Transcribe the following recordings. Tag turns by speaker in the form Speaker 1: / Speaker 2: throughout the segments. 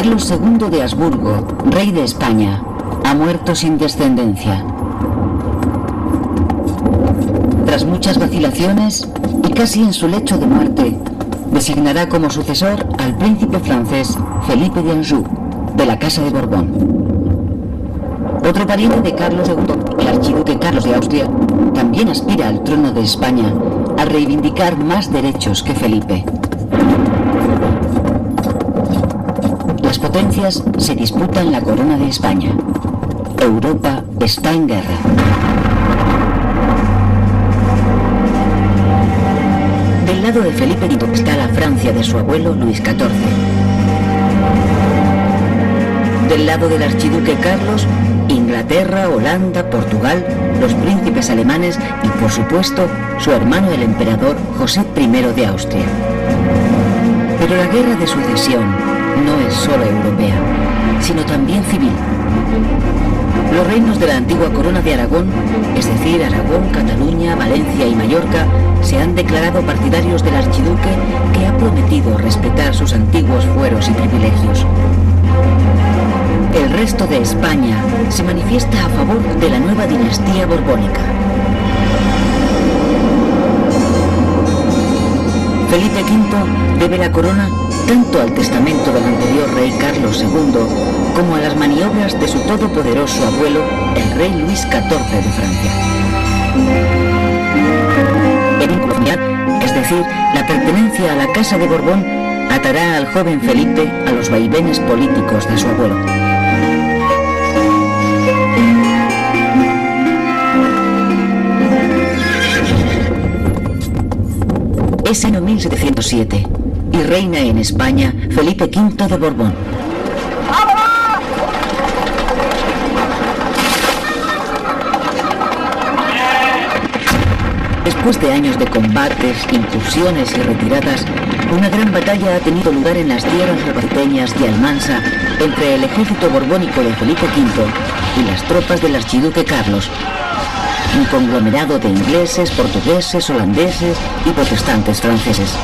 Speaker 1: Carlos II de Habsburgo, rey de España, ha muerto sin descendencia. Tras muchas vacilaciones, y casi en su lecho de muerte, designará como sucesor al príncipe francés Felipe de Anjou, de la Casa de Borbón. Otro pariente de Carlos II, el archiduque Carlos de Austria, también aspira al trono de España, a reivindicar más derechos que Felipe. Las potencias se disputan la corona de España. Europa está en guerra. Del lado de Felipe V está la Francia de su abuelo Luis XIV. Del lado del archiduque Carlos, Inglaterra, Holanda, Portugal, los príncipes alemanes y, por supuesto, su hermano el emperador José I de Austria. Pero la guerra de sucesión no es solo europea, sino también civil. Los reinos de la antigua corona de Aragón, es decir, Aragón, Cataluña, Valencia y Mallorca, se han declarado partidarios del archiduque, que ha prometido respetar sus antiguos fueros y privilegios. El resto de España se manifiesta a favor de la nueva dinastía borbónica. Felipe V debe la corona tanto al testamento del anterior rey Carlos II como a las maniobras de su todopoderoso abuelo, el rey Luis XIV de Francia. El vínculo familiar, es decir, la pertenencia a la Casa de Borbón, atará al joven Felipe a los vaivenes políticos de su abuelo. Es año 1707 y reina en España Felipe V de Borbón. Después de años de combates, incursiones y retiradas, una gran batalla ha tenido lugar en las tierras albaceteñas de Almansa entre el ejército borbónico de Felipe V y las tropas del archiduque Carlos, un conglomerado de ingleses, portugueses, holandeses y protestantes franceses.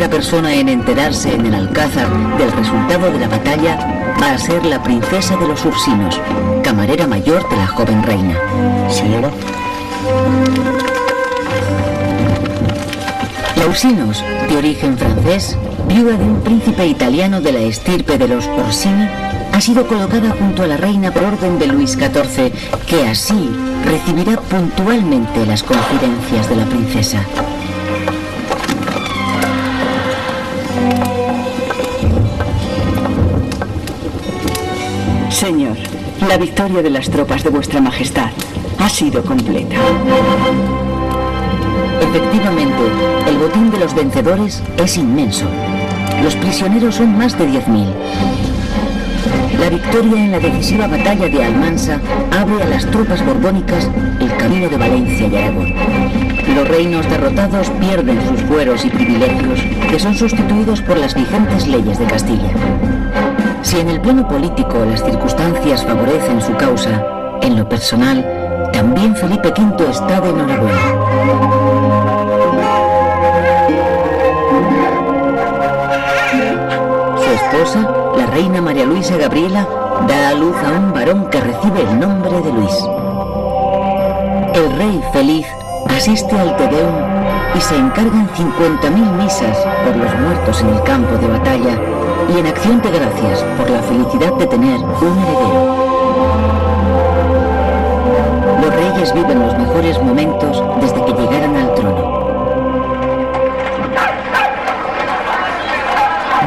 Speaker 1: Persona en enterarse en el Alcázar del resultado de la batalla va a ser la princesa de los Ursinos, camarera mayor de la joven reina.
Speaker 2: Señora.
Speaker 1: La Ursinos, de origen francés, viuda de un príncipe italiano de la estirpe de los Orsini, ha sido colocada junto a la reina por orden de Luis XIV, que así recibirá puntualmente las confidencias de la princesa.
Speaker 3: Señor, la victoria de las tropas de vuestra majestad ha sido completa.
Speaker 1: Efectivamente, el botín de los vencedores es inmenso. Los prisioneros son más de 10.000. La victoria en la decisiva batalla de Almansa abre a las tropas borbónicas el camino de Valencia y Aragón. Los reinos derrotados pierden sus fueros y privilegios, que son sustituidos por las vigentes leyes de Castilla. Si en el plano político las circunstancias favorecen su causa, en lo personal, también Felipe V está de enhorabuena. Su esposa, la reina María Luisa Gabriela, da a luz a un varón que recibe el nombre de Luis. El rey feliz asiste al Te Deum y se encargan 50.000 misas por los muertos en el campo de batalla y en acción de gracias por la felicidad de tener un heredero. Los reyes viven los mejores momentos desde que llegaran al trono.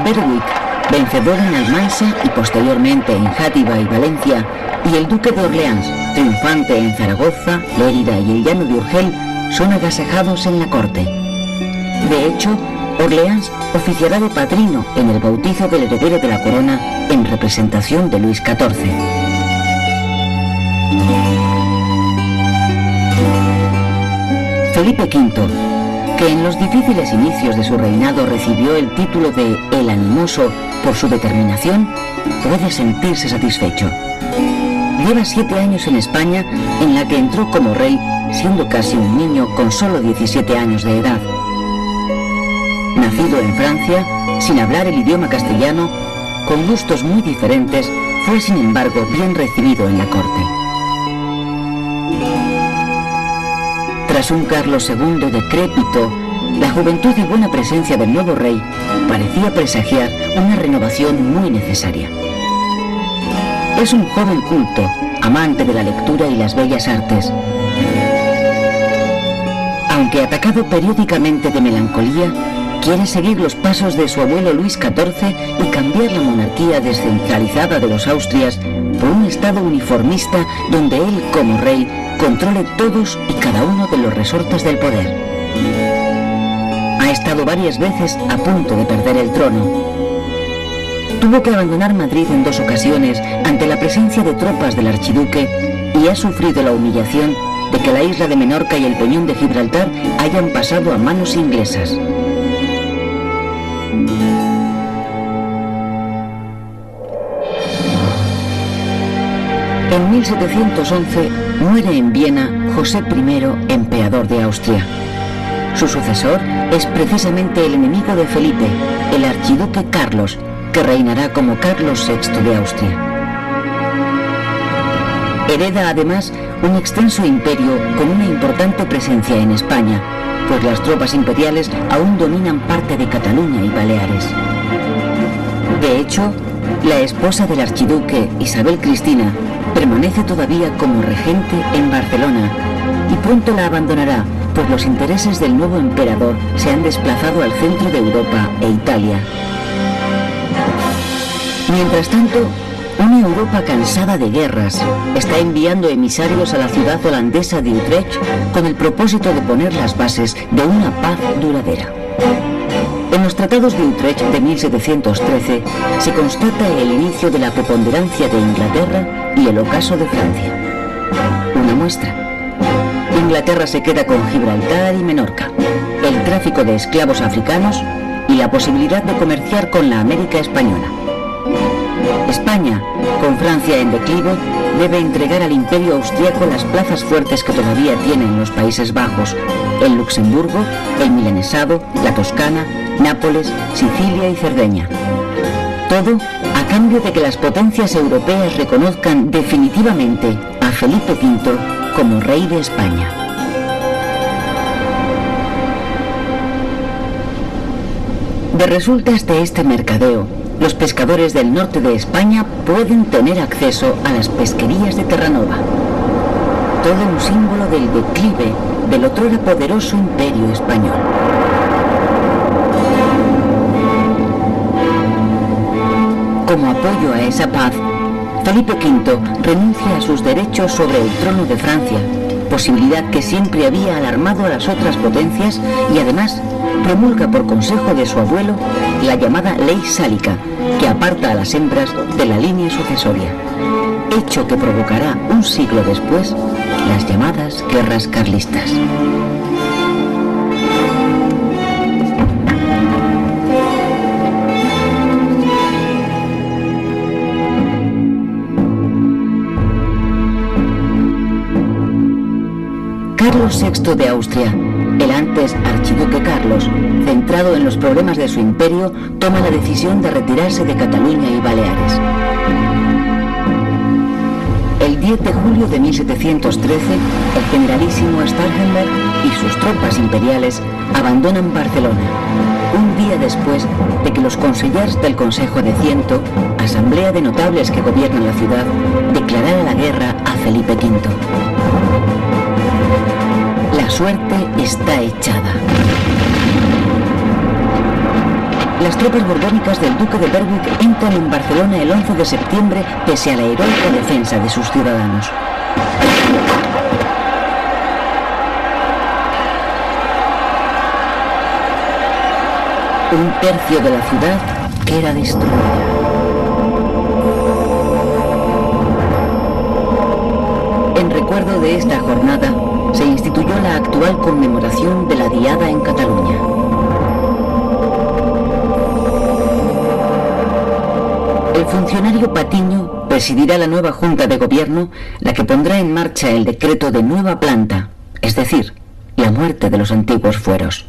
Speaker 1: Berwick, vencedor en Almansa y posteriormente en Játiva y Valencia, y el duque de Orleans, triunfante en Zaragoza, Lérida y el llano de Urgel, son agasajados en la corte. De hecho, Orleans oficiará de padrino en el bautizo del heredero de la corona en representación de Luis XIV. Felipe V, que en los difíciles inicios de su reinado recibió el título de El Animoso por su determinación, puede sentirse satisfecho. Lleva 7 años en España, en la que entró como rey, siendo casi un niño con solo 17 años de edad. Nacido en Francia, sin hablar el idioma castellano, con gustos muy diferentes, fue sin embargo bien recibido en la corte. Tras un Carlos II decrépito, la juventud y buena presencia del nuevo rey parecía presagiar una renovación muy necesaria. Es un joven culto, amante de la lectura y las bellas artes. Aunque atacado periódicamente de melancolía, quiere seguir los pasos de su abuelo Luis XIV y cambiar la monarquía descentralizada de los Austrias por un estado uniformista donde él, como rey, controle todos y cada uno de los resortes del poder. Ha estado varias veces a punto de perder el trono. Tuvo que abandonar Madrid en 2 ocasiones ante la presencia de tropas del archiduque y ha sufrido la humillación de que la isla de Menorca y el peñón de Gibraltar hayan pasado a manos inglesas. En 1711 muere en Viena José I, emperador de Austria. Su sucesor es precisamente el enemigo de Felipe, el archiduque Carlos, que reinará como Carlos VI de Austria. Hereda además un extenso imperio con una importante presencia en España, pues las tropas imperiales aún dominan parte de Cataluña y Baleares. De hecho, la esposa del archiduque, Isabel Cristina, permanece todavía como regente en Barcelona y pronto la abandonará, pues los intereses del nuevo emperador se han desplazado al centro de Europa e Italia. Mientras tanto, una Europa cansada de guerras está enviando emisarios a la ciudad holandesa de Utrecht con el propósito de poner las bases de una paz duradera. En los tratados de Utrecht de 1713 se constata el inicio de la preponderancia de Inglaterra y el ocaso de Francia. Una muestra. Inglaterra se queda con Gibraltar y Menorca, el tráfico de esclavos africanos y la posibilidad de comerciar con la América española. España, con Francia en declive, debe entregar al Imperio Austriaco las plazas fuertes que todavía tiene en los Países Bajos, el Luxemburgo, el Milanesado, la Toscana, Nápoles, Sicilia y Cerdeña. Todo a cambio de que las potencias europeas reconozcan definitivamente a Felipe V como rey de España. De resultas de este mercadeo, los pescadores del norte de España pueden tener acceso a las pesquerías de Terranova. Todo un símbolo del declive del otrora poderoso imperio español. Como apoyo a esa paz, Felipe V renuncia a sus derechos sobre el trono de Francia, posibilidad que siempre había alarmado a las otras potencias, y además promulga por consejo de su abuelo la llamada Ley Sálica, que aparta a las hembras de la línea sucesoria, hecho que provocará un siglo después las llamadas guerras carlistas. Carlos VI de Austria, el antes archiduque Carlos, centrado en los problemas de su imperio, toma la decisión de retirarse de Cataluña y Baleares. El 10 de julio de 1713, el generalísimo Starhemberg y sus tropas imperiales abandonan Barcelona, un día después de que los consellers del Consejo de Ciento, asamblea de notables que gobiernan la ciudad, declarara la guerra a Felipe V. La suerte está echada. Las tropas borbónicas del duque de Berwick entran en Barcelona el 11 de septiembre pese a la heroica defensa de sus ciudadanos. Un tercio de la ciudad queda destruida. En recuerdo de esta jornada, se instituyó la actual conmemoración de la Diada en Cataluña. El funcionario Patiño presidirá la nueva Junta de Gobierno, la que pondrá en marcha el decreto de nueva planta, es decir, la muerte de los antiguos fueros.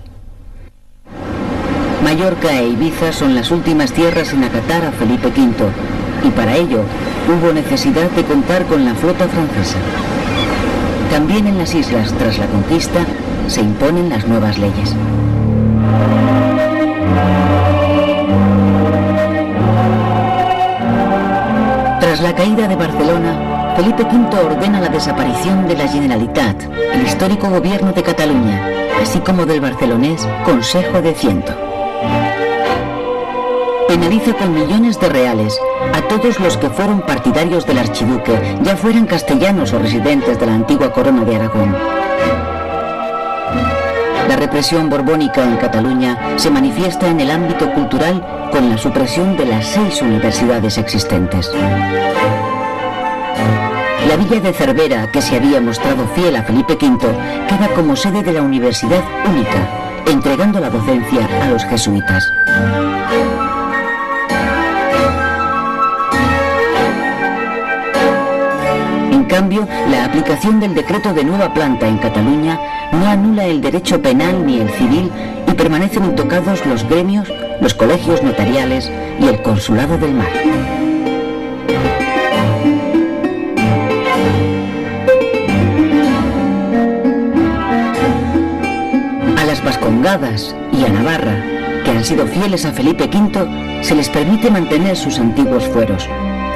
Speaker 1: Mallorca e Ibiza son las últimas tierras en acatar a Felipe V, y para ello hubo necesidad de contar con la flota francesa. También en las islas, tras la conquista, se imponen las nuevas leyes. Tras la caída de Barcelona, Felipe V ordena la desaparición de la Generalitat, el histórico gobierno de Cataluña, así como del barcelonés Consejo de Ciento. Penaliza con millones de reales a todos los que fueron partidarios del archiduque, ya fueran castellanos o residentes de la antigua corona de Aragón. La represión borbónica en Cataluña se manifiesta en el ámbito cultural con la supresión de las 6 universidades existentes. La villa de Cervera, que se había mostrado fiel a Felipe V, queda como sede de la universidad única, entregando la docencia a los jesuitas. En cambio, la aplicación del decreto de nueva planta en Cataluña no anula el derecho penal ni el civil y permanecen intocados los gremios, los colegios notariales y el consulado del mar. A las Vascongadas y a Navarra, que han sido fieles a Felipe V, se les permite mantener sus antiguos fueros,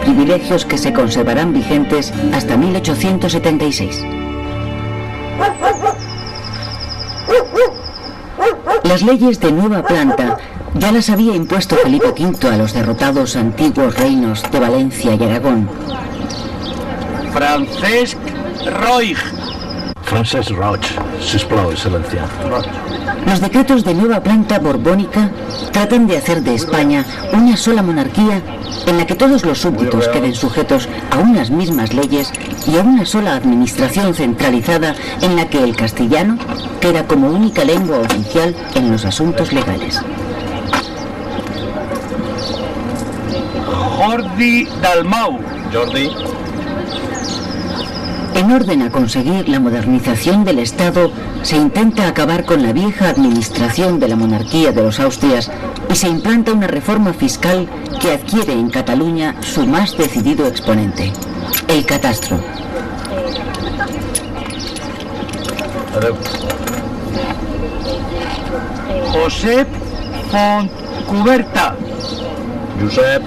Speaker 1: privilegios que se conservarán vigentes hasta 1876. Las leyes de nueva planta ya las había impuesto Felipe V a los derrotados antiguos reinos de Valencia y Aragón.
Speaker 2: Francesc Roig.
Speaker 4: Francesc Roig, sisplau, excelencia.
Speaker 1: Los decretos de nueva planta borbónica tratan de hacer de España una sola monarquía en la que todos los súbditos queden sujetos a unas mismas leyes y a una sola administración centralizada en la que el castellano queda como única lengua oficial en los asuntos legales.
Speaker 2: Jordi Dalmau.
Speaker 4: Jordi.
Speaker 1: En orden a conseguir la modernización del Estado, se intenta acabar con la vieja administración de la monarquía de los Austrias y se implanta una reforma fiscal que adquiere en Cataluña su más decidido exponente, el catastro.
Speaker 4: Adeu.
Speaker 2: Josep Fontcuberta.
Speaker 4: Josep.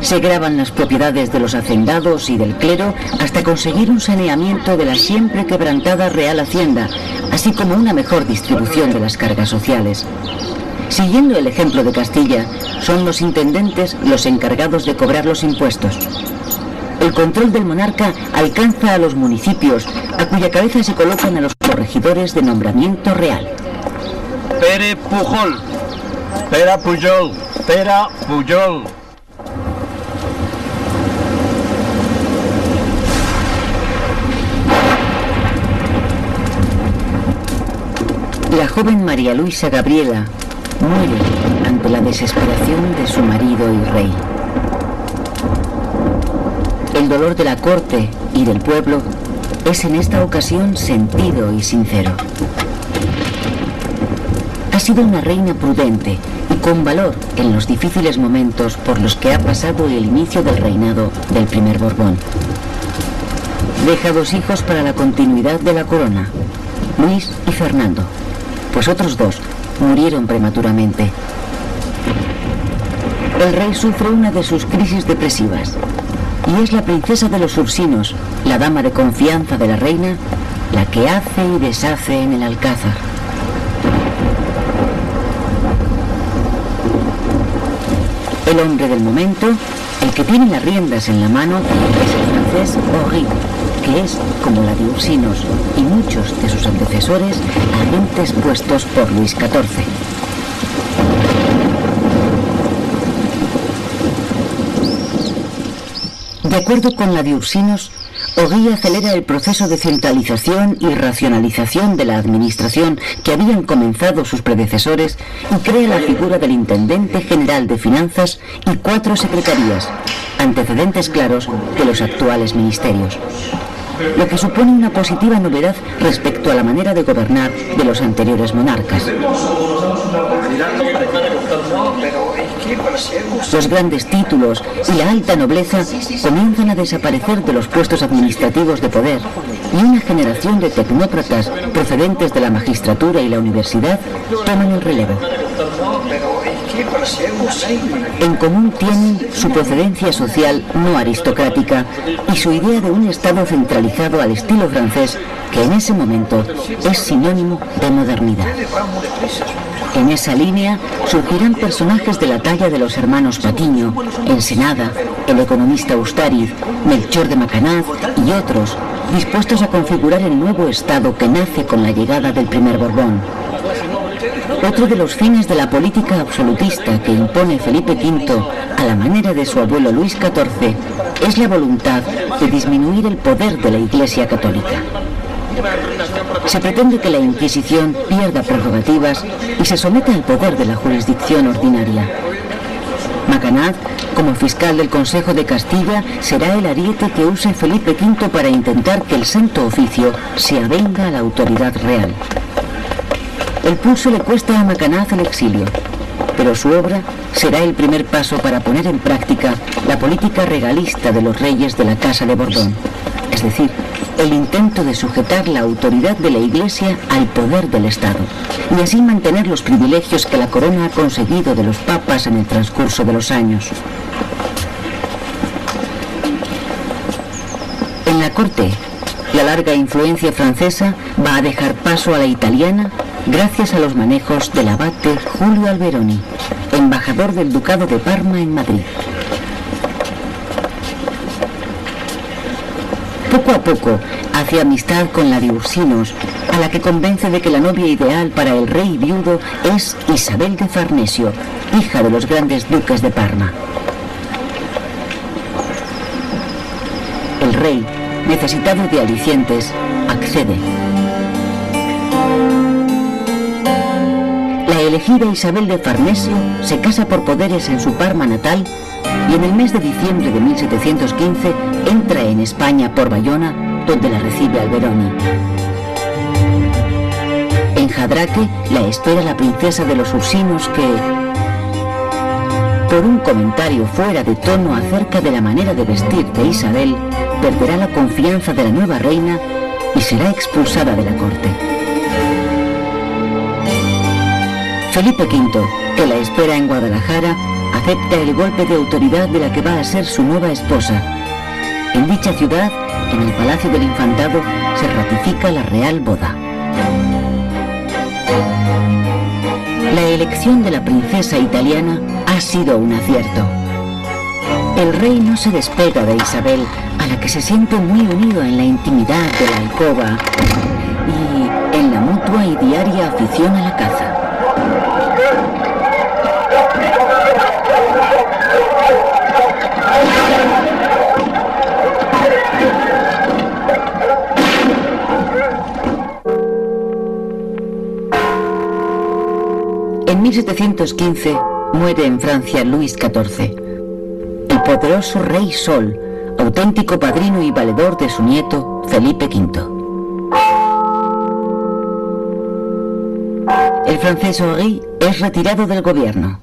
Speaker 1: Se graban las propiedades de los hacendados y del clero hasta conseguir un saneamiento de la siempre quebrantada Real Hacienda, así como una mejor distribución de las cargas sociales. Siguiendo el ejemplo de Castilla, son los intendentes los encargados de cobrar los impuestos. El control del monarca alcanza a los municipios, a cuya cabeza se colocan a los corregidores de nombramiento real.
Speaker 2: Pere Pujol.
Speaker 4: Pere Pujol.
Speaker 2: Pere Pujol.
Speaker 1: La joven María Luisa Gabriela muere ante la desesperación de su marido y rey. El dolor de la corte y del pueblo es en esta ocasión sentido y sincero. Ha sido una reina prudente y con valor en los difíciles momentos por los que ha pasado el inicio del reinado del primer Borbón. Deja 2 hijos para la continuidad de la corona, Luis y Fernando, pues otros 2 murieron prematuramente. El rey sufre una de sus crisis depresivas y es la princesa de los Ursinos, la dama de confianza de la reina, la que hace y deshace en el Alcázar. El hombre del momento, el que tiene las riendas en la mano, es el francés Henri, que es, como la de Ursinos y muchos de sus antecesores, agentes puestos por Luis XIV. De acuerdo con la de Ursinos, Oguí acelera el proceso de centralización y racionalización de la administración que habían comenzado sus predecesores y crea la figura del Intendente General de Finanzas y 4 secretarías, antecedentes claros de los actuales ministerios, lo que supone una positiva novedad respecto a la manera de gobernar de los anteriores monarcas. Los grandes títulos y la alta nobleza comienzan a desaparecer de los puestos administrativos de poder y una generación de tecnócratas procedentes de la magistratura y la universidad toman el relevo. En común tienen su procedencia social no aristocrática y su idea de un Estado centralizado al estilo francés, que en ese momento es sinónimo de modernidad. En esa línea surgirán personajes de la talla de los hermanos Patiño, Ensenada, el economista Ustariz, Melchor de Macanaz y otros, dispuestos a configurar el nuevo Estado que nace con la llegada del primer Borbón. Otro de los fines de la política absolutista que impone Felipe V a la manera de su abuelo Luis XIV es la voluntad de disminuir el poder de la Iglesia Católica. Se pretende que la Inquisición pierda prerrogativas y se someta al poder de la jurisdicción ordinaria. Macanaz, como fiscal del Consejo de Castilla, será el ariete que use Felipe V para intentar que el Santo Oficio se avenga a la autoridad real. El pulso le cuesta a Macanaz el exilio, pero su obra será el primer paso para poner en práctica la política regalista de los reyes de la Casa de Borbón, es decir, el intento de sujetar la autoridad de la Iglesia al poder del Estado, y así mantener los privilegios que la corona ha conseguido de los papas en el transcurso de los años. En la corte, la larga influencia francesa va a dejar paso a la italiana gracias a los manejos del abate Julio Alberoni, embajador del Ducado de Parma en Madrid. Poco a poco hace amistad con la de Ursinos, a la que convence de que la novia ideal para el rey viudo es Isabel de Farnesio, hija de los grandes duques de Parma. El rey, necesitado de alicientes, accede. La elegida Isabel de Farnesio se casa por poderes en su Parma natal y en el mes de diciembre de 1715 entra en España por Bayona, donde la recibe Alberoni. En Jadraque la espera la princesa de los Ursinos que, por un comentario fuera de tono acerca de la manera de vestir de Isabel, perderá la confianza de la nueva reina y será expulsada de la corte. Felipe V, que la espera en Guadalajara, acepta el golpe de autoridad de la que va a ser su nueva esposa. En dicha ciudad, en el Palacio del Infantado, se ratifica la real boda. La elección de la princesa italiana ha sido un acierto. El rey no se despega de Isabel, a la que se siente muy unido en la intimidad de la alcoba y en la mutua y diaria afición a la caza. En 1715 muere en Francia Luis XIV, el poderoso rey Sol, auténtico padrino y valedor de su nieto Felipe V. El francés Oguí es retirado del gobierno.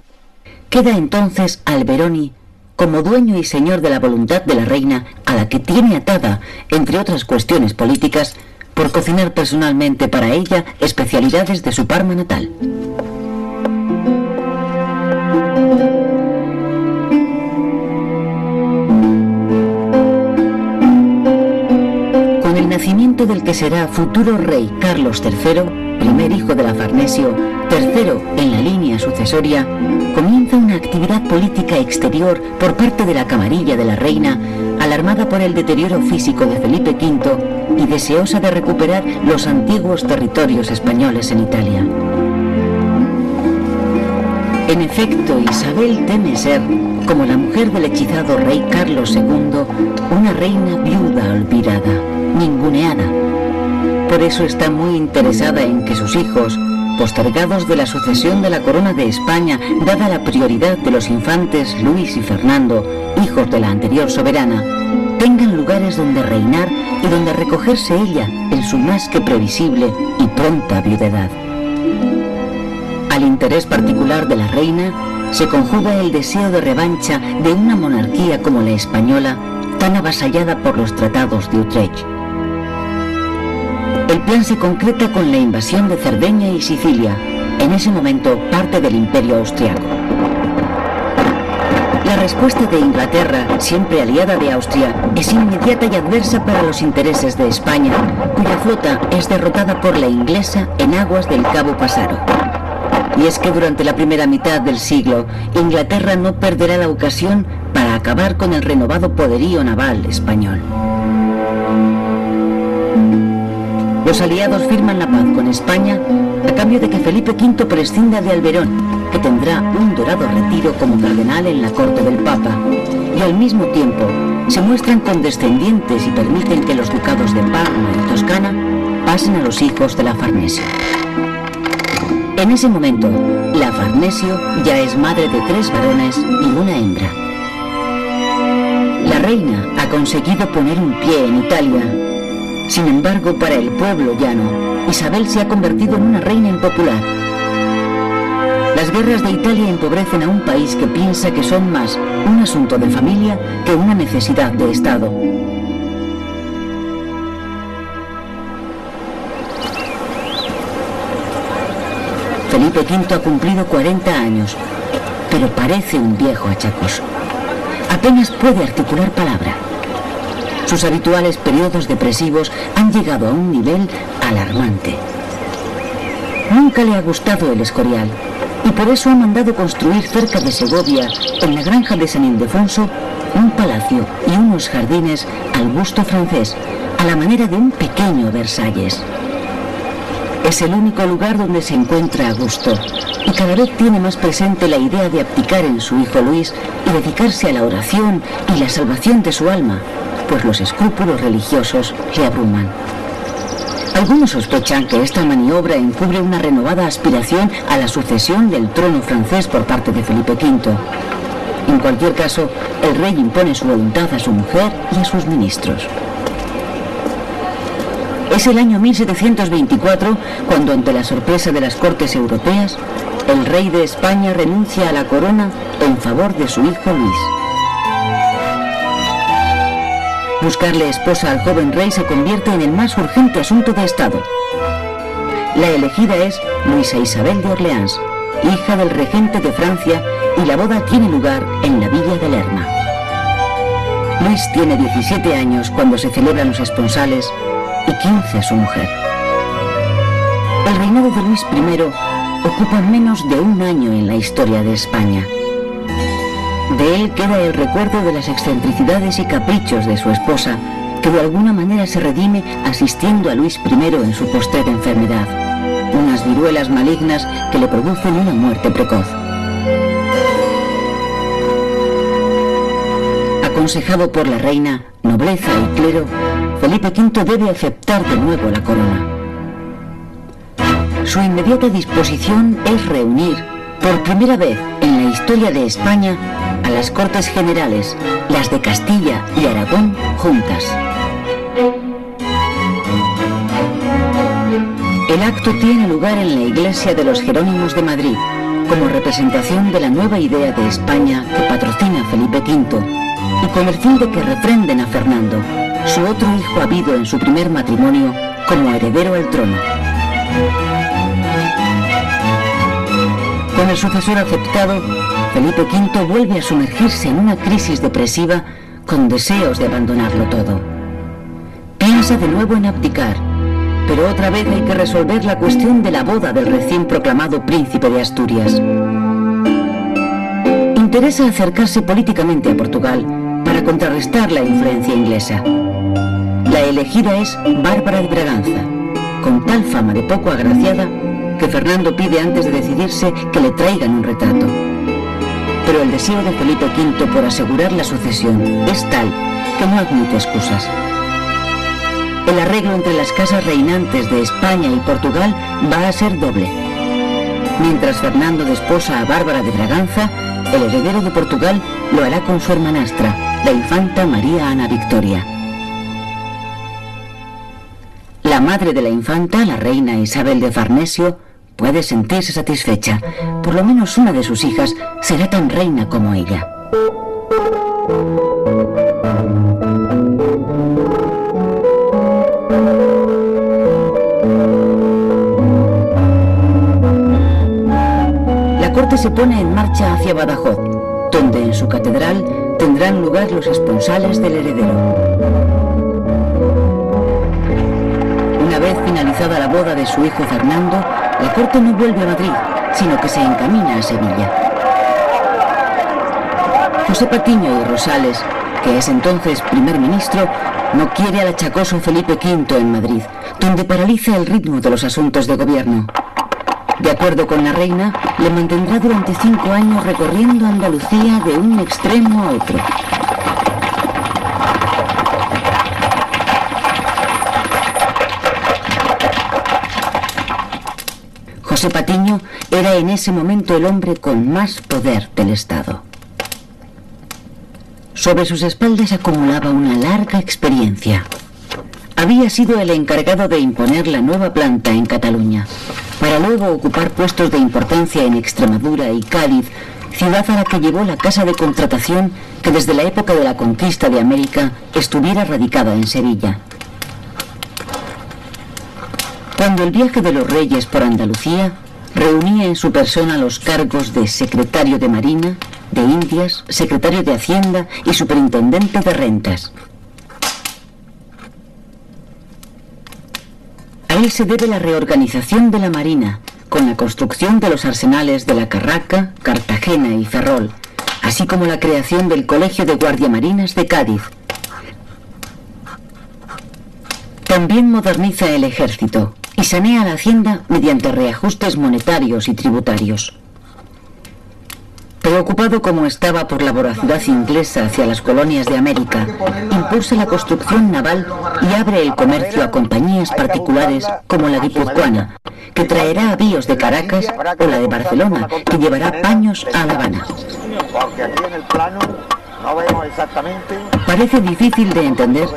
Speaker 1: Queda entonces Alberoni como dueño y señor de la voluntad de la reina, a la que tiene atada, entre otras cuestiones políticas, por cocinar personalmente para ella especialidades de su Parma natal. Con el nacimiento del que será futuro rey Carlos III, primer hijo de la Farnesio, tercero en la línea sucesoria, comienza una actividad política exterior por parte de la camarilla de la reina, alarmada por el deterioro físico de Felipe V y deseosa de recuperar los antiguos territorios españoles en Italia. En efecto, Isabel teme ser, como la mujer del hechizado rey Carlos II, una reina viuda olvidada, ninguneada. Por eso está muy interesada en que sus hijos, postergados de la sucesión de la corona de España, dada la prioridad de los infantes Luis y Fernando, hijos de la anterior soberana, tengan lugares donde reinar y donde recogerse ella en su más que previsible y pronta viudedad. Al interés particular de la reina se conjuga el deseo de revancha de una monarquía como la española, tan avasallada por los tratados de Utrecht. El plan se concreta con la invasión de Cerdeña y Sicilia, en ese momento parte del Imperio Austriaco. La respuesta de Inglaterra, siempre aliada de Austria, es inmediata y adversa para los intereses de España, cuya flota es derrotada por la inglesa en aguas del Cabo Passaro. Y es que durante la primera mitad del siglo, Inglaterra no perderá la ocasión para acabar con el renovado poderío naval español. Los aliados firman la paz con España a cambio de que Felipe V prescinda de Alberón, que tendrá un dorado retiro como cardenal en la corte del Papa, y al mismo tiempo se muestran condescendientes y permiten que los ducados de Parma y Toscana pasen a los hijos de la Farnesio. En ese momento, la Farnesio ya es madre de 3 varones y una hembra. La reina ha conseguido poner un pie en Italia. Sin embargo, para el pueblo llano, Isabel se ha convertido en una reina impopular. Las guerras de Italia empobrecen a un país que piensa que son más un asunto de familia que una necesidad de Estado. Felipe V ha cumplido 40 años, pero parece un viejo achacoso. Apenas puede articular palabra. Sus habituales periodos depresivos han llegado a un nivel alarmante. Nunca le ha gustado el Escorial y por eso ha mandado construir cerca de Segovia, en la granja de San Ildefonso, un palacio y unos jardines al gusto francés, a la manera de un pequeño Versalles. Es el único lugar donde se encuentra a gusto y cada vez tiene más presente la idea de abdicar en su hijo Luis y dedicarse a la oración y la salvación de su alma, pues los escrúpulos religiosos le abruman. Algunos sospechan que esta maniobra encubre una renovada aspiración a la sucesión del trono francés por parte de Felipe V. En cualquier caso, el rey impone su voluntad a su mujer y a sus ministros. Es el año 1724 cuando, ante la sorpresa de las cortes europeas, el rey de España renuncia a la corona en favor de su hijo Luis. Buscarle esposa al joven rey se convierte en el más urgente asunto de Estado. La elegida es Luisa Isabel de Orleans, hija del regente de Francia, y la boda tiene lugar en la villa de Lerma. Luis tiene 17 años cuando se celebran los esponsales y 15 su mujer. El reinado de Luis I ocupa menos de un año en la historia de España. De él queda el recuerdo de las excentricidades y caprichos de su esposa, que de alguna manera se redime asistiendo a Luis I en su postrera enfermedad, unas viruelas malignas que le producen una muerte precoz. Aconsejado por la reina, nobleza y clero, Felipe V debe aceptar de nuevo la corona. Su inmediata disposición es reunir, por primera vez en la historia de España, a las Cortes Generales, las de Castilla y Aragón, juntas. El acto tiene lugar en la iglesia de los Jerónimos de Madrid, como representación de la nueva idea de España que patrocina Felipe V, y con el fin de que refrenden a Fernando, su otro hijo habido en su primer matrimonio, como heredero al trono. Con el sucesor aceptado, Felipe V vuelve a sumergirse en una crisis depresiva con deseos de abandonarlo todo. Piensa de nuevo en abdicar, pero otra vez hay que resolver la cuestión de la boda del recién proclamado príncipe de Asturias. Interesa acercarse políticamente a Portugal para contrarrestar la influencia inglesa. La elegida es Bárbara de Braganza, con tal fama de poco agraciada que Fernando pide antes de decidirse que le traigan un retrato. Pero el deseo de Felipe V por asegurar la sucesión es tal que no admite excusas. El arreglo entre las casas reinantes de España y Portugal va a ser doble. Mientras Fernando desposa a Bárbara de Braganza, el heredero de Portugal lo hará con su hermanastra, la infanta María Ana Victoria. La madre de la infanta, la reina Isabel de Farnesio, puede sentirse satisfecha. Por lo menos una de sus hijas será tan reina como ella. La corte se pone en marcha hacia Badajoz, donde en su catedral tendrán lugar los esponsales del heredero. Una vez finalizada la boda de su hijo Fernando, la corte no vuelve a Madrid, sino que se encamina a Sevilla. José Patiño y Rosales, que es entonces primer ministro, no quiere al achacoso Felipe V en Madrid, donde paraliza el ritmo de los asuntos de gobierno. De acuerdo con la reina, le mantendrá durante 5 años recorriendo Andalucía de un extremo a otro. José Patiño era en ese momento el hombre con más poder del Estado. Sobre sus espaldas acumulaba una larga experiencia. Había sido el encargado de imponer la nueva planta en Cataluña, para luego ocupar puestos de importancia en Extremadura y Cádiz, ciudad a la que llevó la casa de contratación que desde la época de la conquista de América estuviera radicada en Sevilla. Cuando el viaje de los reyes por Andalucía reunía en su persona los cargos de secretario de Marina, de Indias, secretario de Hacienda y superintendente de rentas. A él se debe la reorganización de la Marina, con la construcción de los arsenales de la Carraca, Cartagena y Ferrol, así como la creación del Colegio de Guardiamarinas de Cádiz. También moderniza el ejército y sanea la hacienda mediante reajustes monetarios y tributarios. Preocupado como estaba por la voracidad inglesa hacia las colonias de América, impulsa la construcción naval y abre el comercio a compañías particulares como la guipuzcoana, que traerá avíos de Caracas, o la de Barcelona, que llevará paños a La Habana. Parece difícil de entender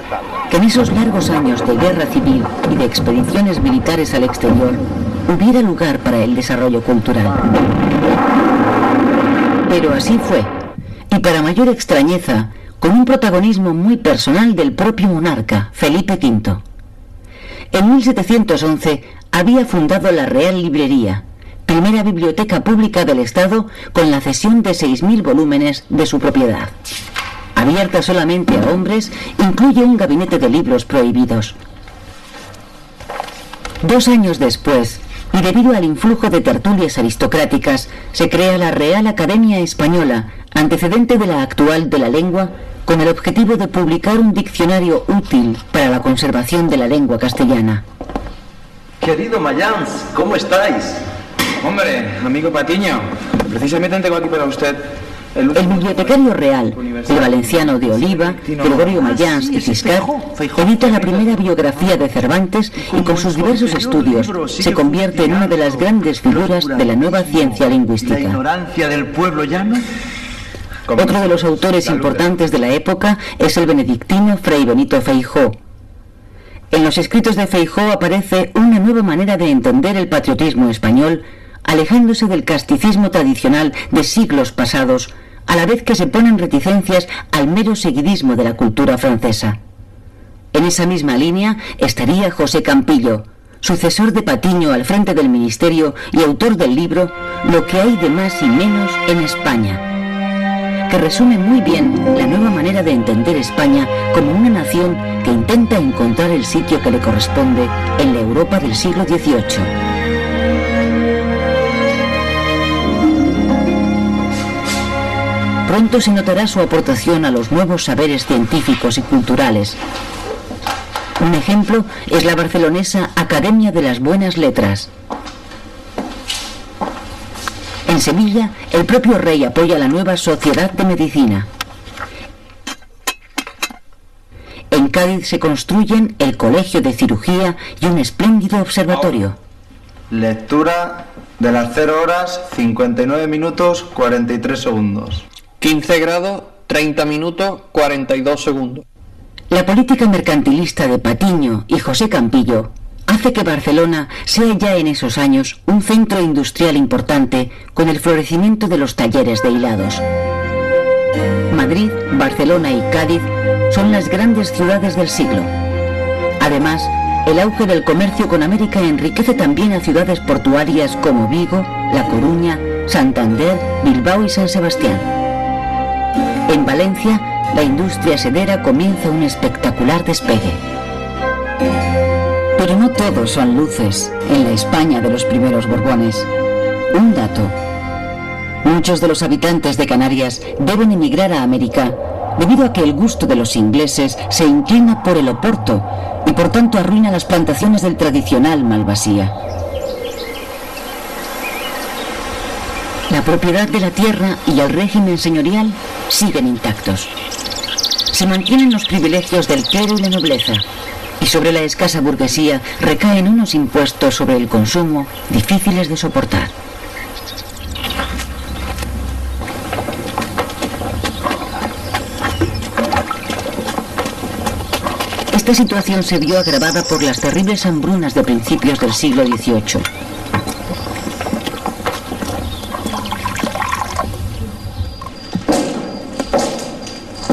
Speaker 1: que en esos largos años de guerra civil y de expediciones militares al exterior hubiera lugar para el desarrollo cultural. Pero así fue, y para mayor extrañeza, con un protagonismo muy personal del propio monarca, Felipe V. En 1711 había fundado la Real Librería, primera biblioteca pública del Estado con la cesión de 6.000 volúmenes de su propiedad. Abierta solamente a hombres, incluye un gabinete de libros prohibidos. 2 años después, y debido al influjo de tertulias aristocráticas, se crea la Real Academia Española, antecedente de la actual de la lengua, con el objetivo de publicar un diccionario útil para la conservación de la lengua castellana.
Speaker 5: Querido Mayans, ¿cómo estáis?
Speaker 6: Hombre, amigo Patiño, precisamente tengo aquí para usted
Speaker 1: el bibliotecario real, el valenciano de Oliva, Gregorio Mayans y Ciscar, edita la primera biografía de Cervantes y con sus diversos estudios se convierte en una de las grandes figuras de la nueva ciencia lingüística.
Speaker 5: ¿La ignorancia del pueblo llama?
Speaker 1: Otro de los autores importantes de la época es el benedictino Fray Benito Feijóo. En los escritos de Feijóo aparece una nueva manera de entender el patriotismo español, alejándose del casticismo tradicional de siglos pasados, a la vez que se ponen reticencias al mero seguidismo de la cultura francesa. En esa misma línea estaría José Campillo, sucesor de Patiño al frente del ministerio y autor del libro Lo que hay de más y menos en España, que resume muy bien la nueva manera de entender España como una nación que intenta encontrar el sitio que le corresponde en la Europa del siglo XVIII. Pronto se notará su aportación a los nuevos saberes científicos y culturales. Un ejemplo es la barcelonesa Academia de las Buenas Letras. En Sevilla, el propio rey apoya la nueva Sociedad de Medicina. En Cádiz se construyen el Colegio de Cirugía y un espléndido observatorio.
Speaker 7: Lectura de las 0 horas 59 minutos 43 segundos.
Speaker 8: 15 grados 30 minutos 42 segundos.
Speaker 1: La política mercantilista de Patiño y José Campillo hace que Barcelona sea ya en esos años un centro industrial importante con el florecimiento de los talleres de hilados. Madrid, Barcelona y Cádiz son las grandes ciudades del siglo. Además, el auge del comercio con América enriquece también a ciudades portuarias como Vigo, La Coruña, Santander, Bilbao y San Sebastián. En Valencia, la industria sedera comienza un espectacular despegue. Pero no todos son luces en la España de los primeros Borbones. Un dato: muchos de los habitantes de Canarias deben emigrar a América debido a que el gusto de los ingleses se inclina por el oporto y por tanto arruina las plantaciones del tradicional Malvasía. La propiedad de la tierra y el régimen señorial siguen intactos. Se mantienen los privilegios del clero y la nobleza, y sobre la escasa burguesía recaen unos impuestos sobre el consumo difíciles de soportar. Esta situación se vio agravada por las terribles hambrunas de principios del siglo XVIII.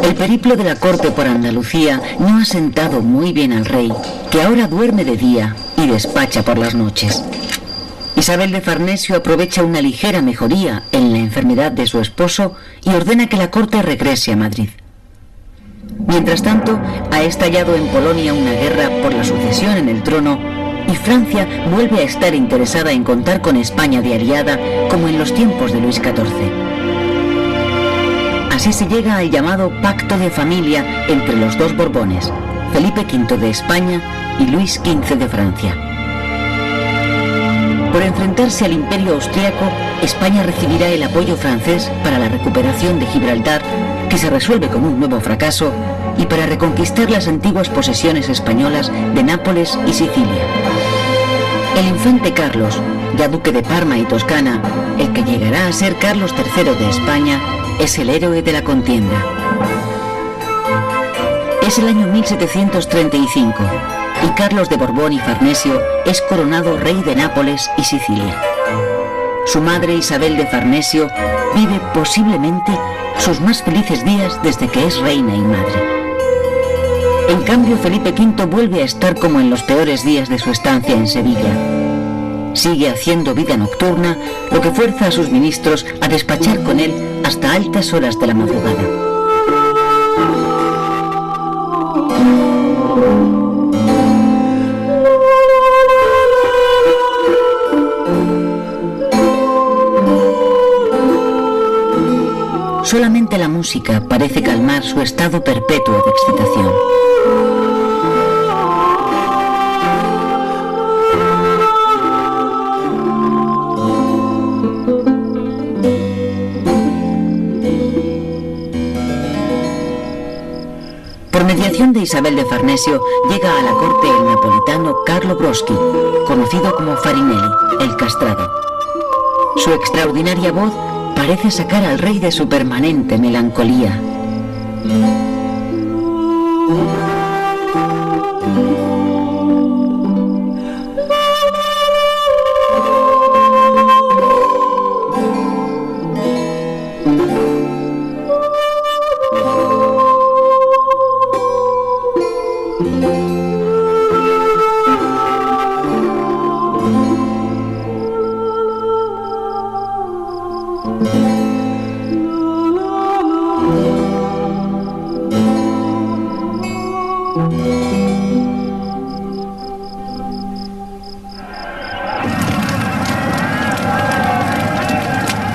Speaker 1: El periplo de la corte por Andalucía no ha sentado muy bien al rey, que ahora duerme de día y despacha por las noches. Isabel de Farnesio aprovecha una ligera mejoría en la enfermedad de su esposo y ordena que la corte regrese a Madrid. Mientras tanto, ha estallado en Polonia una guerra por la sucesión en el trono y Francia vuelve a estar interesada en contar con España de aliada como en los tiempos de Luis XIV. Así se llega al llamado Pacto de Familia entre los dos Borbones, Felipe V de España y Luis XV de Francia. Por enfrentarse al Imperio Austriaco, España recibirá el apoyo francés para la recuperación de Gibraltar, que se resuelve con un nuevo fracaso, y para reconquistar las antiguas posesiones españolas de Nápoles y Sicilia. El infante Carlos, ya duque de Parma y Toscana, el que llegará a ser Carlos III de España, es el héroe de la contienda. Es el año 1735 y Carlos de Borbón y Farnesio es coronado rey de Nápoles y Sicilia. Su madre Isabel de Farnesio vive posiblemente sus más felices días desde que es reina y madre. En cambio, Felipe V vuelve a estar como en los peores días de su estancia en Sevilla. Sigue haciendo vida nocturna, lo que fuerza a sus ministros a despachar con él hasta altas horas de la madrugada. Solamente la música parece calmar su estado perpetuo de excitación. Por mediación de Isabel de Farnesio, llega a la corte el napolitano Carlo Broschi, conocido como Farinelli, el castrado. Su extraordinaria voz parece sacar al rey de su permanente melancolía.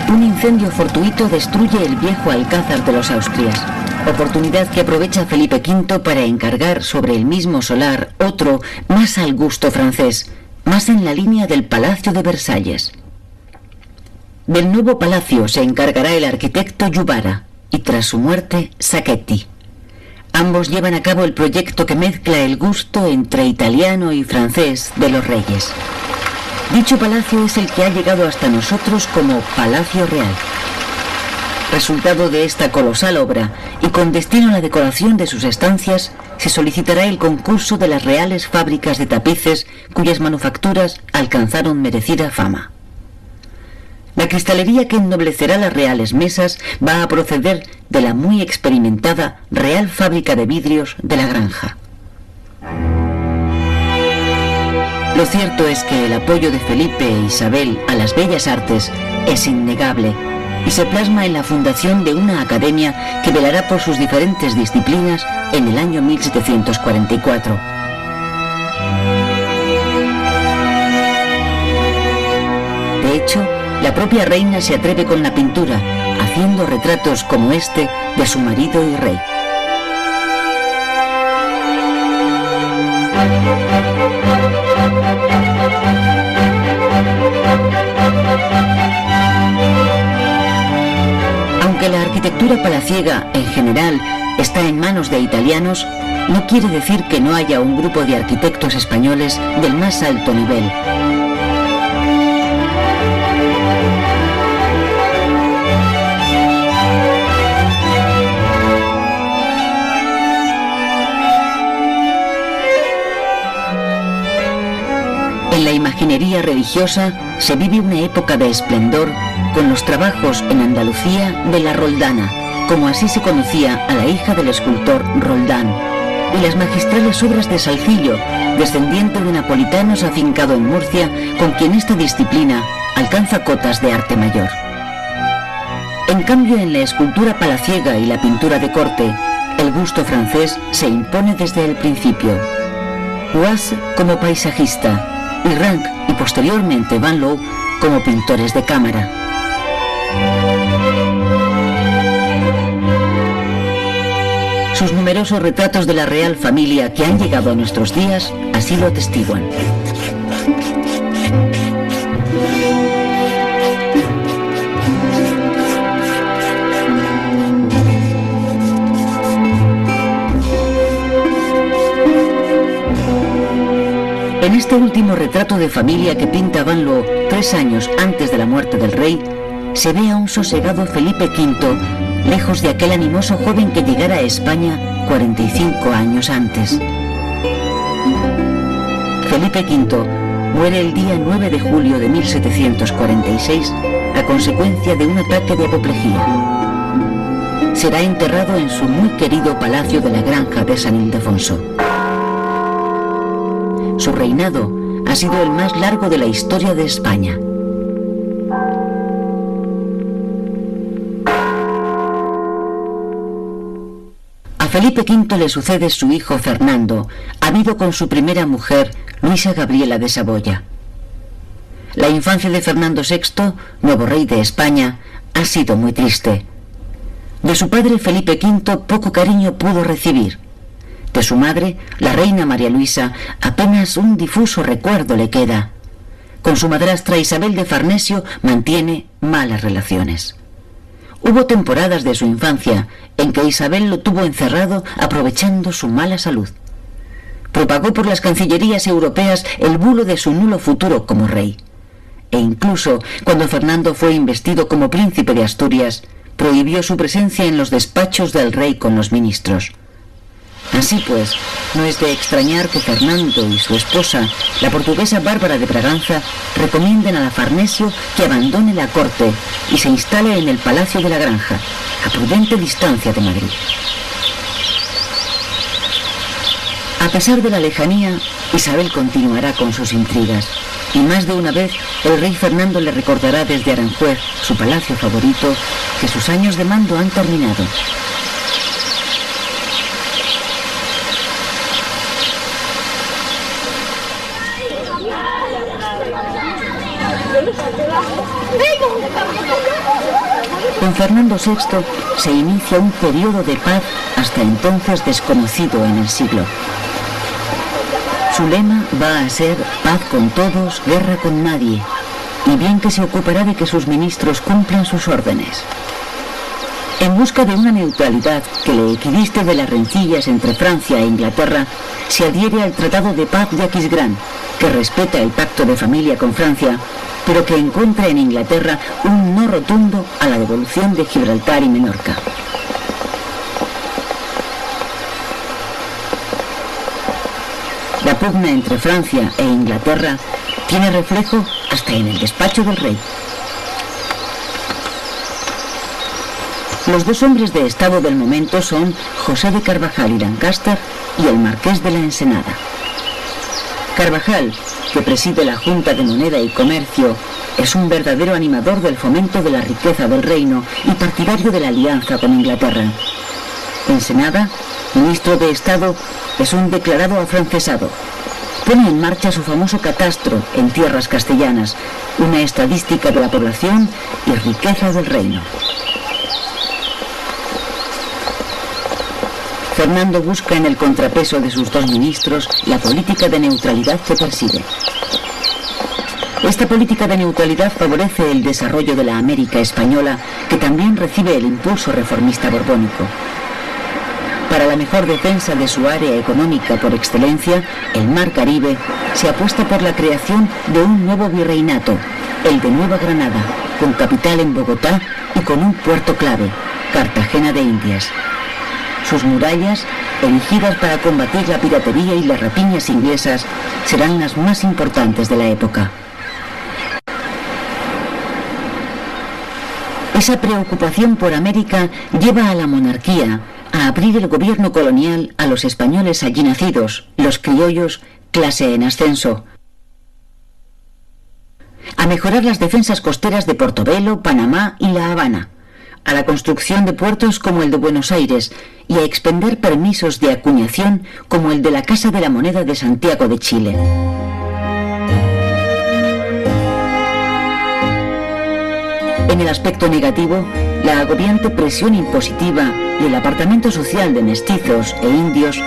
Speaker 1: Un incendio fortuito destruye el viejo alcázar de los Austrias, oportunidad que aprovecha Felipe V para encargar sobre el mismo solar otro más al gusto francés, más en la línea del Palacio de Versalles. Del nuevo palacio se encargará el arquitecto Yubara y tras su muerte Sacchetti. Ambos llevan a cabo el proyecto que mezcla el gusto entre italiano y francés de los reyes. Dicho palacio es el que ha llegado hasta nosotros como Palacio Real. Resultado de esta colosal obra y con destino a la decoración de sus estancias, se solicitará el concurso de las reales fábricas de tapices cuyas manufacturas alcanzaron merecida fama. La cristalería que ennoblecerá las reales mesas va a proceder de la muy experimentada Real Fábrica de Vidrios de la Granja. Lo cierto es que el apoyo de Felipe e Isabel a las bellas artes es innegable y se plasma en la fundación de una academia que velará por sus diferentes disciplinas en el año 1744. De hecho, la propia reina se atreve con la pintura, haciendo retratos como este de su marido y rey. Aunque la arquitectura palaciega en general está en manos de italianos, no quiere decir que no haya un grupo de arquitectos españoles del más alto nivel. En la imaginería religiosa se vive una época de esplendor con los trabajos en Andalucía de la Roldana, como así se conocía a la hija del escultor Roldán, y las magistrales obras de Salcillo, descendiente de napolitanos afincado en Murcia, con quien esta disciplina alcanza cotas de arte mayor. En cambio, en la escultura palaciega y la pintura de corte, el gusto francés se impone desde el principio. Huas como paisajista, y Rank y posteriormente Van Loo como pintores de cámara. Sus numerosos retratos de la real familia que han llegado a nuestros días así lo atestiguan. En este último retrato de familia que pinta Van Loo 3 años antes de la muerte del rey, se ve a un sosegado Felipe V, lejos de aquel animoso joven que llegara a España 45 años antes. Felipe V muere el día 9 de julio de 1746 a consecuencia de un ataque de apoplejía. Será enterrado en su muy querido palacio de la Granja de San Ildefonso. Su reinado ha sido el más largo de la historia de España. A Felipe V le sucede su hijo Fernando, habido con su primera mujer, Luisa Gabriela de Saboya. La infancia de Fernando VI, nuevo rey de España, ha sido muy triste. De su padre Felipe V poco cariño pudo recibir. De su madre, la reina María Luisa, apenas un difuso recuerdo le queda. Con su madrastra Isabel de Farnesio mantiene malas relaciones. Hubo temporadas de su infancia en que Isabel lo tuvo encerrado aprovechando su mala salud. Propagó por las cancillerías europeas el bulo de su nulo futuro como rey. E incluso, cuando Fernando fue investido como príncipe de Asturias, prohibió su presencia en los despachos del rey con los ministros. Así pues, no es de extrañar que Fernando y su esposa, la portuguesa Bárbara de Braganza, recomienden a la Farnesio que abandone la corte y se instale en el Palacio de la Granja, a prudente distancia de Madrid. A pesar de la lejanía, Isabel continuará con sus intrigas, y más de una vez el rey Fernando le recordará desde Aranjuez, su palacio favorito, que sus años de mando han terminado. Con Fernando VI se inicia un periodo de paz hasta entonces desconocido en el siglo. Su lema va a ser paz con todos, guerra con nadie, y bien que se ocupará de que sus ministros cumplan sus órdenes. En busca de una neutralidad que le equidiste de las rencillas entre Francia e Inglaterra, se adhiere al Tratado de Paz de Aquisgrán, que respeta el pacto de familia con Francia, pero que encuentra en Inglaterra un no rotundo a la devolución de Gibraltar y Menorca. La pugna entre Francia e Inglaterra tiene reflejo hasta en el despacho del rey. Los dos hombres de estado del momento son José de Carvajal y Lancaster y el marqués de la Ensenada. Carvajal, que preside la Junta de Moneda y Comercio, es un verdadero animador del fomento de la riqueza del reino y partidario de la alianza con Inglaterra. Ensenada, ministro de Estado, es un declarado afrancesado. Pone en marcha su famoso catastro en tierras castellanas, una estadística de la población y riqueza del reino. Fernando busca en el contrapeso de sus dos ministros la política de neutralidad que persigue. Esta política de neutralidad favorece el desarrollo de la América española, que también recibe el impulso reformista borbónico. Para la mejor defensa de su área económica por excelencia, el Mar Caribe, se apuesta por la creación de un nuevo virreinato, el de Nueva Granada, con capital en Bogotá y con un puerto clave, Cartagena de Indias. Sus murallas, erigidas para combatir la piratería y las rapiñas inglesas, serán las más importantes de la época. Esa preocupación por América lleva a la monarquía a abrir el gobierno colonial a los españoles allí nacidos, los criollos, clase en ascenso, a mejorar las defensas costeras de Portobelo, Panamá y La Habana, a la construcción de puertos como el de Buenos Aires y a expender permisos de acuñación como el de la Casa de la Moneda de Santiago de Chile. En el aspecto negativo, la agobiante presión impositiva y el apartamiento social de mestizos e indios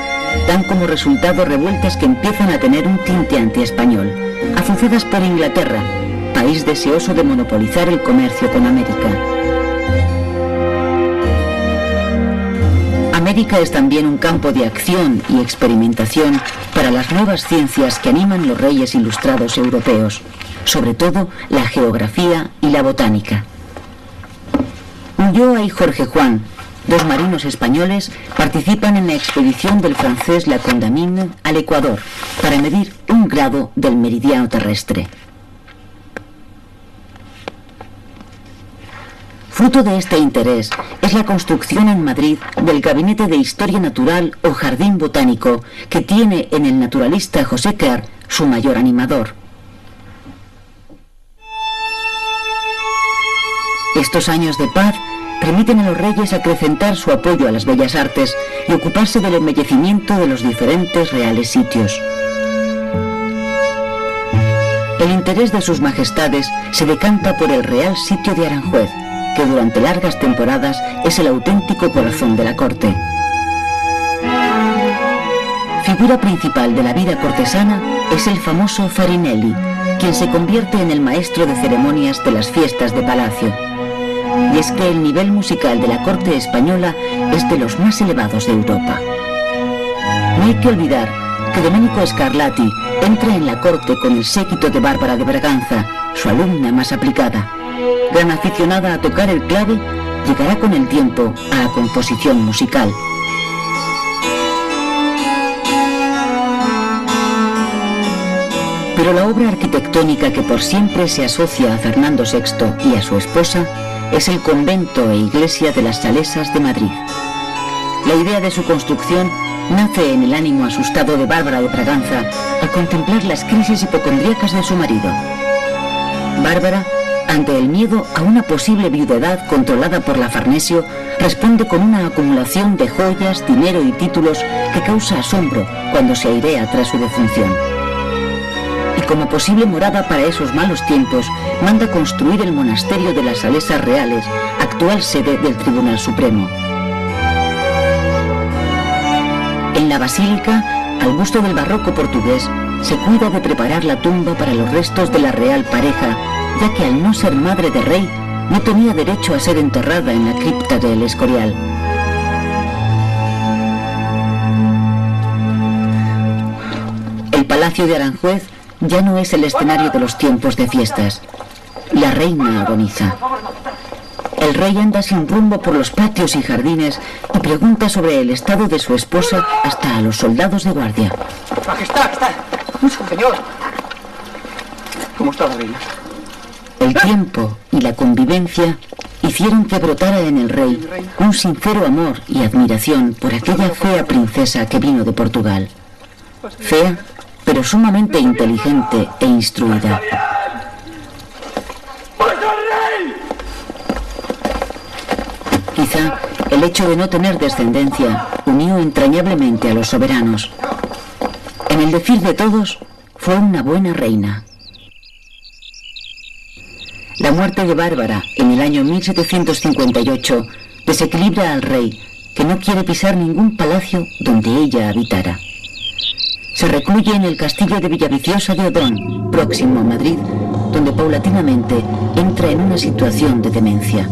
Speaker 1: dan como resultado revueltas que empiezan a tener un tinte antiespañol, azuzadas por Inglaterra, país deseoso de monopolizar el comercio con América. América es también un campo de acción y experimentación para las nuevas ciencias que animan los reyes ilustrados europeos, sobre todo la geografía y la botánica. Ulloa y Jorge Juan, dos marinos españoles, participan en la expedición del francés La Condamine al Ecuador para medir 1 grado del meridiano terrestre. Fruto de este interés es la construcción en Madrid del Gabinete de Historia Natural o Jardín Botánico, que tiene en el naturalista José Kerr su mayor animador. Estos años de paz permiten a los reyes acrecentar su apoyo a las bellas artes y ocuparse del embellecimiento de los diferentes reales sitios. El interés de sus majestades se decanta por el Real Sitio de Aranjuez, que durante largas temporadas es el auténtico corazón de la corte. Figura principal de la vida cortesana es el famoso Farinelli, quien se convierte en el maestro de ceremonias de las fiestas de palacio. Y es que el nivel musical de la corte española es de los más elevados de Europa. No hay que olvidar que Domenico Scarlatti entra en la corte con el séquito de Bárbara de Braganza, su alumna más aplicada. Gran aficionada a tocar el clave, llegará con el tiempo a la composición musical. Pero la obra arquitectónica que por siempre se asocia a Fernando VI y a su esposa es el convento e iglesia de las Salesas de Madrid. La idea de su construcción nace en el ánimo asustado de Bárbara de Braganza al contemplar las crisis hipocondríacas de su marido. Bárbara, ante el miedo a una posible viudedad controlada por la Farnesio, responde con una acumulación de joyas, dinero y títulos que causa asombro cuando se airea tras su defunción. Y como posible morada para esos malos tiempos, manda construir el monasterio de las Salesas Reales, actual sede del Tribunal Supremo. En la basílica, al gusto del barroco portugués, se cuida de preparar la tumba para los restos de la real pareja, ya que al no ser madre de rey, no tenía derecho a ser enterrada en la cripta del Escorial. El Palacio de Aranjuez ya no es el escenario de los tiempos de fiestas. La reina agoniza. El rey anda sin rumbo por los patios y jardines y pregunta sobre el estado de su esposa hasta a los soldados de guardia.
Speaker 6: Majestad, señor. ¿Cómo está la reina?
Speaker 1: El tiempo y la convivencia hicieron que brotara en el rey un sincero amor y admiración por aquella fea princesa que vino de Portugal. Fea, pero sumamente inteligente e instruida. Quizá el hecho de no tener descendencia unió entrañablemente a los soberanos. En el decir de todos, fue una buena reina. La muerte de Bárbara en el año 1758 desequilibra al rey, que no quiere pisar ningún palacio donde ella habitara. Se recluye en el castillo de Villaviciosa de Odón, próximo a Madrid, donde paulatinamente entra en una situación de demencia.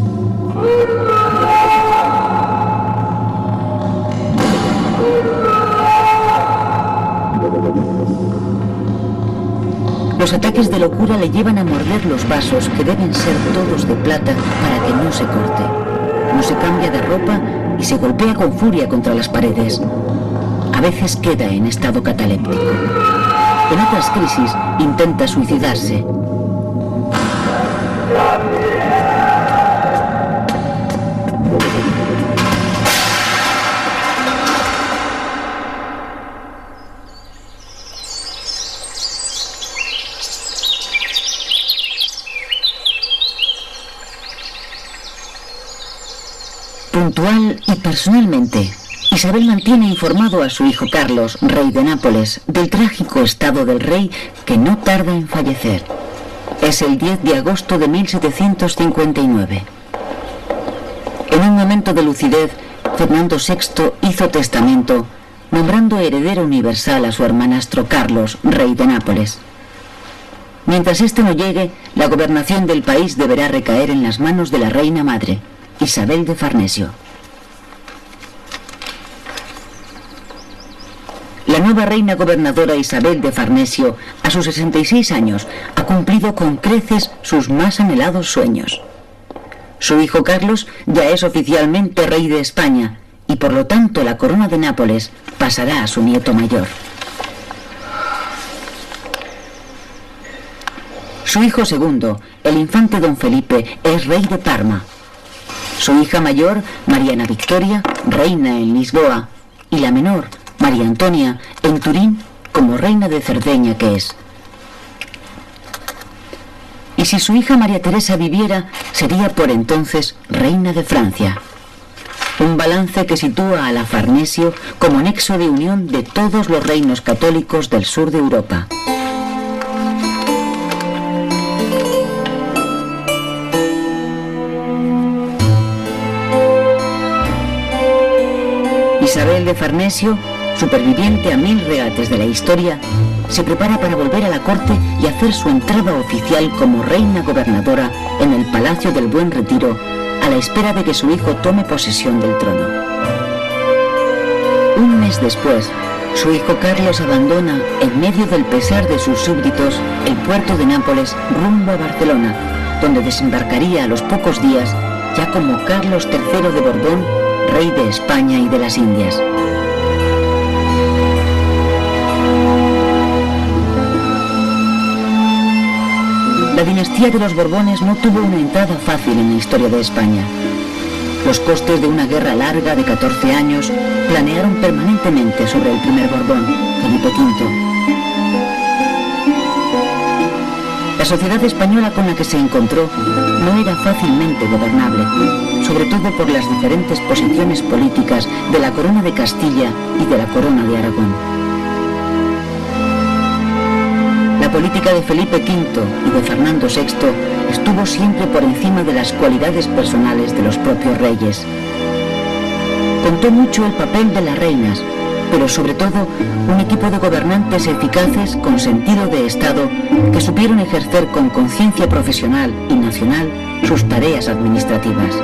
Speaker 1: Los ataques de locura le llevan a morder los vasos, que deben ser todos de plata, para que no se corte. No se cambia de ropa y se golpea con furia contra las paredes. A veces queda en estado cataléptico. En otras crisis intenta suicidarse. Puntual y personalmente, Isabel mantiene informado a su hijo Carlos, rey de Nápoles, del trágico estado del rey, que no tarda en fallecer. Es el 10 de agosto de 1759. En un momento de lucidez, Fernando VI hizo testamento, nombrando heredero universal a su hermanastro Carlos, rey de Nápoles. Mientras este no llegue, la gobernación del país deberá recaer en las manos de la reina madre, Isabel de Farnesio. La nueva reina gobernadora Isabel de Farnesio, a sus 66 años, ha cumplido con creces sus más anhelados sueños. Su hijo Carlos ya es oficialmente rey de España y por lo tanto la corona de Nápoles pasará a su nieto mayor. Su hijo segundo, el infante don Felipe, es rey de Parma. Su hija mayor, Mariana Victoria, reina en Lisboa, y la menor, María Antonia, en Turín, como reina de Cerdeña que es. Y si su hija María Teresa viviera, sería por entonces reina de Francia. Un balance que sitúa a la Farnesio como nexo de unión de todos los reinos católicos del sur de Europa. Isabel de Farnesio, superviviente a 1000 regates de la historia, se prepara para volver a la corte y hacer su entrada oficial como reina gobernadora en el Palacio del Buen Retiro, a la espera de que su hijo tome posesión del trono. Un mes después, su hijo Carlos abandona, en medio del pesar de sus súbditos, el puerto de Nápoles rumbo a Barcelona, donde desembarcaría a los pocos días, ya como Carlos III de Borbón, rey de España y de las Indias. La dinastía de los Borbones no tuvo una entrada fácil en la historia de España. Los costes de una guerra larga de 14 años planearon permanentemente sobre el primer Borbón, Felipe V. La sociedad española con la que se encontró no era fácilmente gobernable, sobre todo por las diferentes posiciones políticas de la corona de Castilla y de la corona de Aragón. La política de Felipe V y de Fernando VI estuvo siempre por encima de las cualidades personales de los propios reyes. Contó mucho el papel de las reinas, pero sobre todo un equipo de gobernantes eficaces con sentido de Estado que supieron ejercer con conciencia profesional y nacional sus tareas administrativas.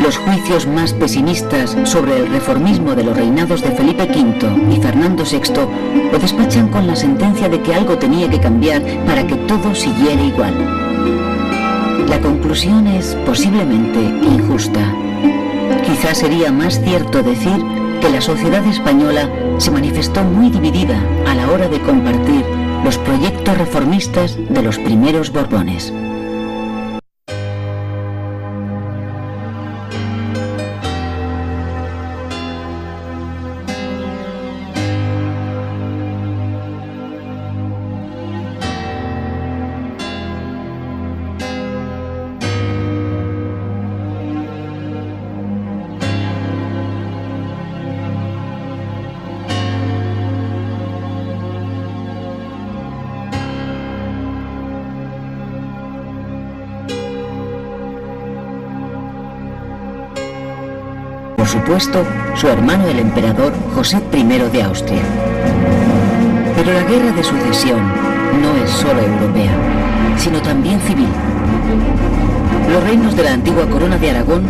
Speaker 1: Los juicios más pesimistas sobre el reformismo de los reinados de Felipe V y Fernando VI lo despachan con la sentencia de que algo tenía que cambiar para que todo siguiera igual. La conclusión es posiblemente injusta. Quizás sería más cierto decir que la sociedad española se manifestó muy dividida a la hora de compartir los proyectos reformistas de los primeros Borbones. Por supuesto, su hermano el emperador José I de Austria. Pero la guerra de sucesión no es solo europea, sino también civil. Los reinos de la antigua corona de Aragón,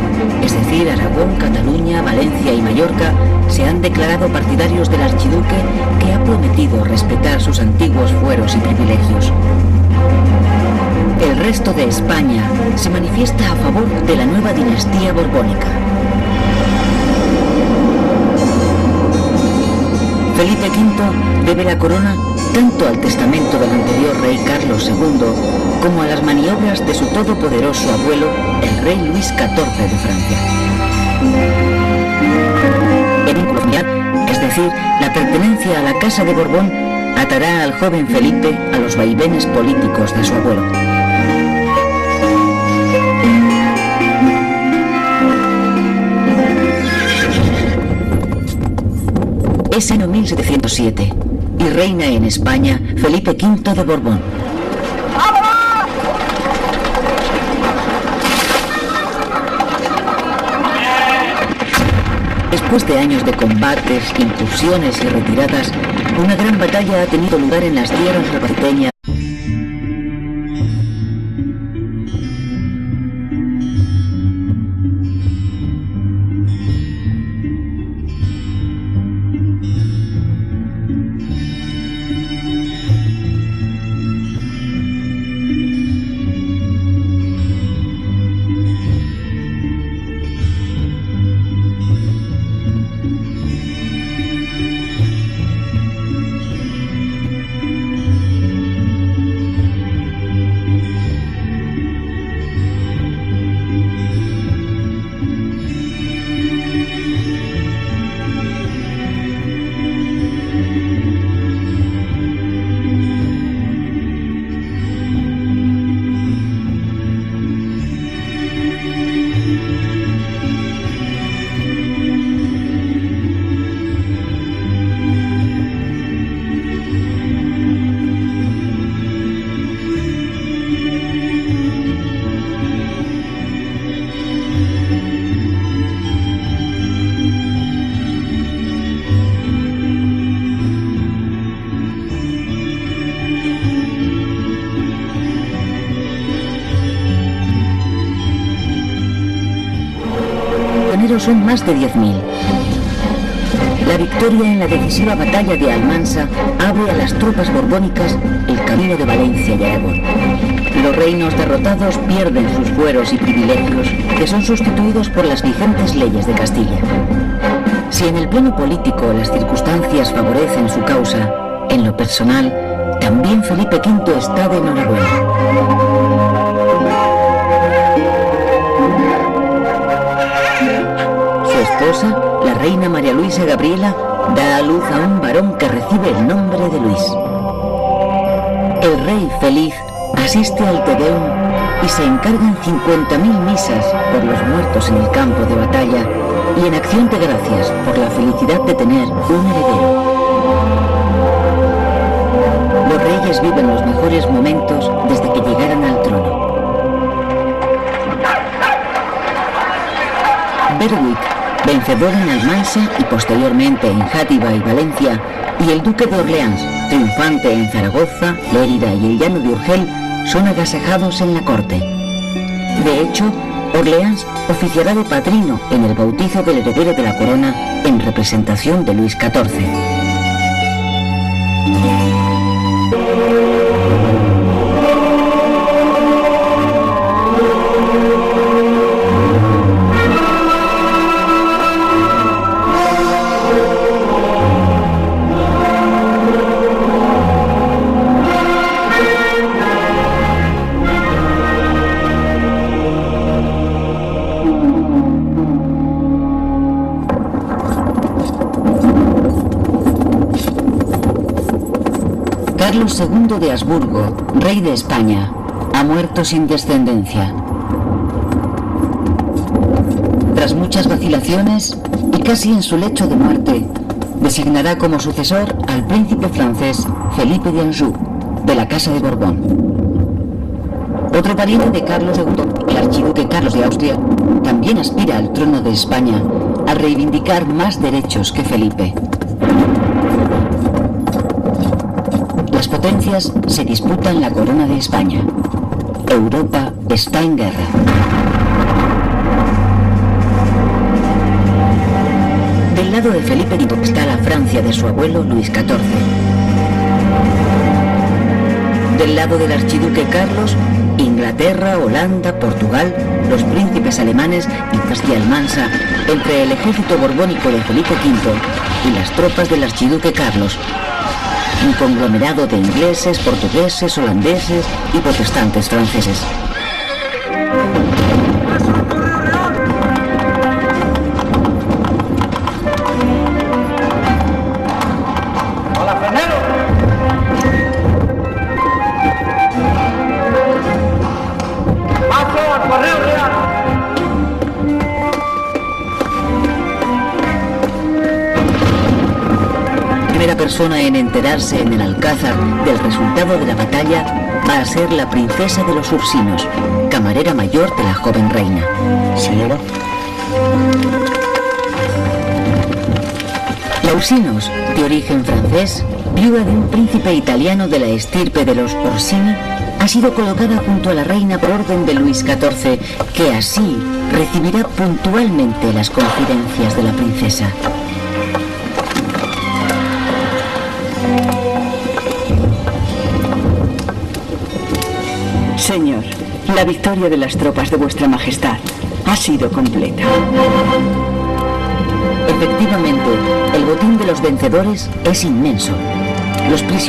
Speaker 1: es decir, Aragón, Cataluña, Valencia y Mallorca, se han declarado partidarios del archiduque que ha prometido respetar sus antiguos fueros y privilegios. El resto de España se manifiesta a favor de la nueva dinastía borbónica. Felipe V debe la corona tanto al testamento del anterior rey Carlos II como a las maniobras de su todopoderoso abuelo, el rey Luis XIV de Francia. El vínculo familiar, es decir, la pertenencia a la Casa de Borbón, atará al joven Felipe a los vaivenes políticos de su abuelo. Es año 1707 y reina en España Felipe V de Borbón. Después de años de combates, incursiones y retiradas, una gran batalla ha tenido lugar en las tierras albaceteñas. Son más de 10.000. La victoria en la decisiva batalla de Almansa abre a las tropas borbónicas el camino de Valencia y Aragón. Los reinos derrotados pierden sus fueros y privilegios, que son sustituidos por las vigentes leyes de Castilla. Si en el plano político las circunstancias favorecen su causa, en lo personal, también Felipe V está de enhorabuena. Esposa, la reina María Luisa Gabriela, da a luz a un varón que recibe el nombre de Luis. El rey feliz asiste al Te Deum y se encargan 50.000 misas por los muertos en el campo de batalla y en acción de gracias por la felicidad de tener un heredero. Los reyes viven los mejores momentos desde que llegaran al trono. Berwick, vencedor en Almansa y posteriormente en Játiva y Valencia, y el duque de Orleans, triunfante en Zaragoza, Lérida y el llano de Urgel, son agasajados en la corte. De hecho, Orleans oficiará de padrino en el bautizo del heredero de la corona en representación de Luis XIV. Carlos II de Habsburgo, rey de España, ha muerto sin descendencia. Tras muchas vacilaciones y casi en su lecho de muerte, designará como sucesor al príncipe francés Felipe de Anjou, de la Casa de Borbón. Otro pariente de Carlos II, el archiduque Carlos de Austria, también aspira al trono de España al reivindicar más derechos que Felipe. Las potencias se disputan la corona de España. Europa está en guerra. Del lado de Felipe V está la Francia de su abuelo Luis XIV. Del lado del archiduque Carlos, Inglaterra, Holanda, Portugal, los príncipes alemanes y Castilla Almansa, entre el ejército borbónico de Felipe V y las tropas del archiduque Carlos. Un conglomerado de ingleses, portugueses, holandeses y protestantes franceses.
Speaker 2: ¡Hola, Fernero! ¡Paso al correo real!
Speaker 1: Primera persona en enterarse en el Alcázar del resultado de la batalla va a ser la princesa de los Ursinos, camarera mayor de la joven reina.
Speaker 4: Señora.
Speaker 1: La Ursinos, de origen francés, viuda de un príncipe italiano de la estirpe de los Orsini, ha sido colocada junto a la reina por orden de Luis XIV, que así recibirá puntualmente las confidencias de la princesa.
Speaker 3: Señor, la victoria de las tropas de vuestra majestad ha sido completa.
Speaker 1: Efectivamente, el botín de los vencedores es inmenso. Los prisioneros